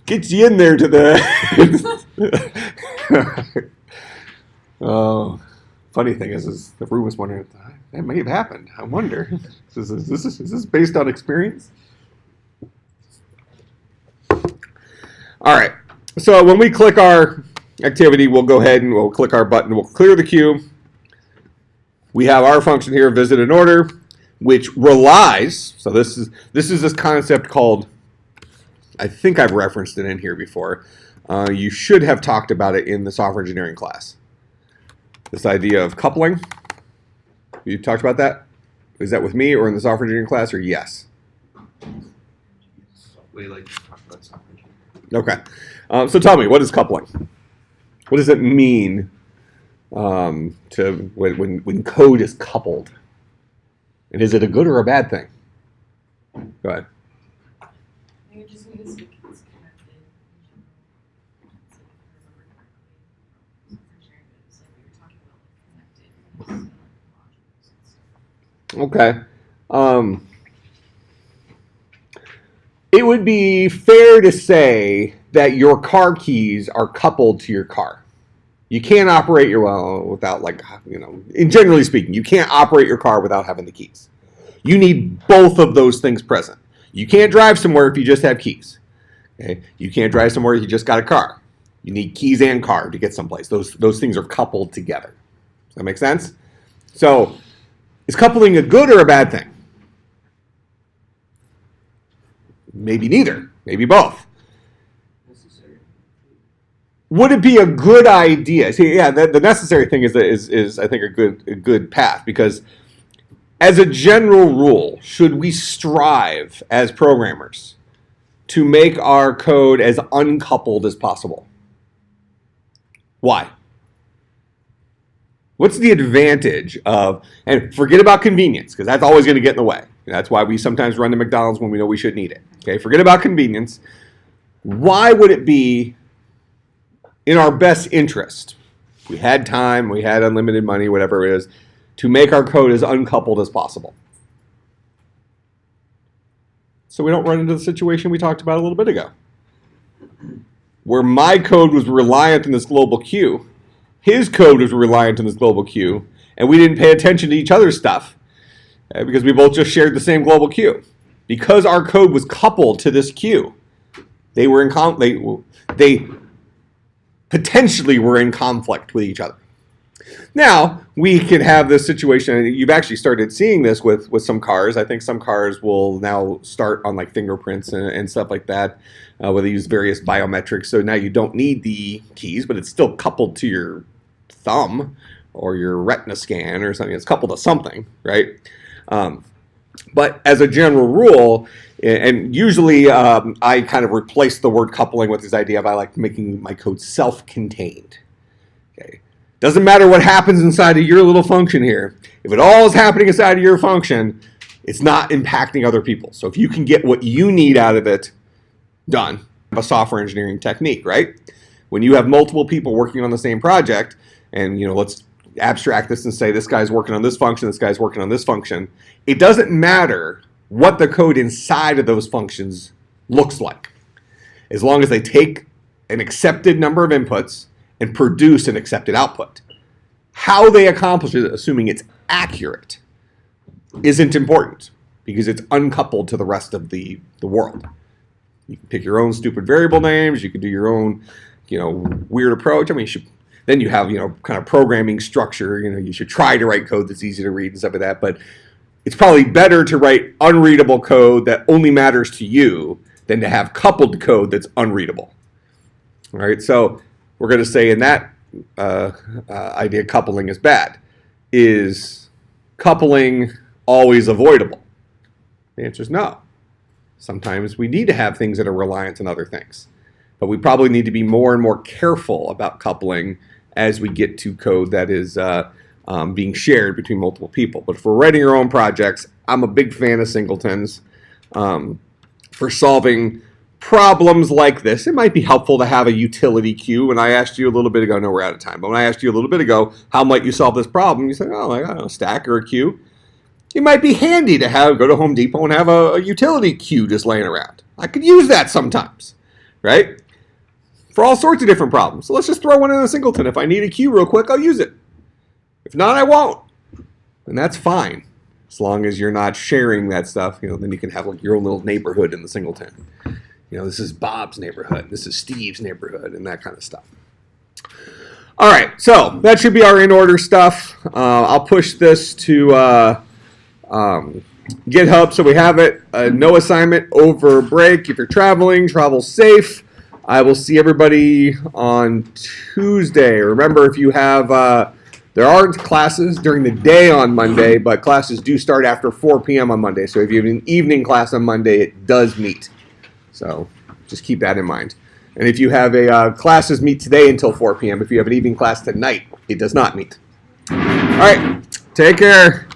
Gets you in there to the... Oh, funny thing is the room was wondering, that may have happened. I wonder. Is this based on experience? All right. So when we click our activity, we'll go ahead and we'll click our button. We'll clear the queue. We have our function here, visit Inorder, which relies. So this is this concept called. I think I've referenced it in here before. You should have talked about it in the software engineering class. This idea of coupling. You talked about that? Is that with me or in the software engineering class, or yes? We like to talk about software engineering. Okay. So tell me, what is coupling? What does it mean to when code is coupled? And is it a good or a bad thing? Go ahead. I think it just means it's connected in general. It's like we were talking about, like connected modules. Okay. It would be fair to say that your car keys are coupled to your car. You can't operate without, generally speaking, you can't operate your car without having the keys. You need both of those things present. You can't drive somewhere if you just have keys. Okay? You can't drive somewhere if you just got a car. You need keys and car to get someplace. Those things are coupled together. Does that make sense? So, is coupling a good or a bad thing? Maybe neither. Maybe both. Necessary. Would it be a good idea? See, yeah, the necessary thing is I think a good path, because as a general rule, should we strive as programmers to make our code as uncoupled as possible? Why? What's the advantage of, and forget about convenience, because that's always going to get in the way. That's why we sometimes run to McDonald's when we know we shouldn't eat it. Okay, forget about convenience. Why would it be in our best interest, if we had time, we had unlimited money, whatever it is, to make our code as uncoupled as possible? So we don't run into the situation we talked about a little bit ago. where my code was reliant on this global queue, his code was reliant on this global queue, and we didn't pay attention to each other's stuff because we both just shared the same global queue. Because our code was coupled to this queue, they were they potentially were in conflict with each other. Now, we could have this situation, and you've actually started seeing this with some cars. I think some cars will now start on like fingerprints and stuff like that, where they use various biometrics. So now you don't need the keys, but it's still coupled to your thumb or your retina scan or something. It's coupled to something, right? But as a general rule, and usually I kind of replace the word coupling with this idea of I like making my code self-contained. Okay. Doesn't matter what happens inside of your little function here. If it all is happening inside of your function, it's not impacting other people. So if you can get what you need out of it done, a software engineering technique, right? When you have multiple people working on the same project, and let's abstract this and say this guy's working on this function, this guy's working on this function, it doesn't matter what the code inside of those functions looks like. As long as they take an accepted number of inputs and produce an accepted output. How they accomplish it, assuming it's accurate, isn't important because it's uncoupled to the rest of the world. You can pick your own stupid variable names. You can do your own, weird approach. I mean, then you have, kind of programming structure. You should try to write code that's easy to read and stuff like that. But it's probably better to write unreadable code that only matters to you than to have coupled code that's unreadable. All right, so we're going to say in that idea coupling is bad. Is coupling always avoidable? The answer is no. Sometimes we need to have things that are reliant on other things. But we probably need to be more and more careful about coupling as we get to code that is being shared between multiple people. But if we're writing our own projects, I'm a big fan of singletons for solving problems like this. It might be helpful to have a utility queue. When I asked you a little bit ago, no, we're out of time, but when I asked you a little bit ago, how might you solve this problem? You said, oh, like, I don't know, stack or a queue. It might be handy to go to Home Depot and have a utility queue just laying around. I could use that sometimes, right? For all sorts of different problems. So let's just throw one in a singleton. If I need a queue real quick, I'll use it. If not, I won't. And that's fine. As long as you're not sharing that stuff, then you can have like your own little neighborhood in the singleton. This is Bob's neighborhood. This is Steve's neighborhood and that kind of stuff. All right, so that should be our Inorder stuff. I'll push this to GitHub so we have it. No assignment over break. If you're traveling, travel safe. I will see everybody on Tuesday. Remember, if you have, there aren't classes during the day on Monday, but classes do start after 4 p.m. on Monday. So if you have an evening class on Monday, it does meet. So just keep that in mind. And if you have classes meet today until 4 p.m. If you have an evening class tonight, it does not meet. All right, take care.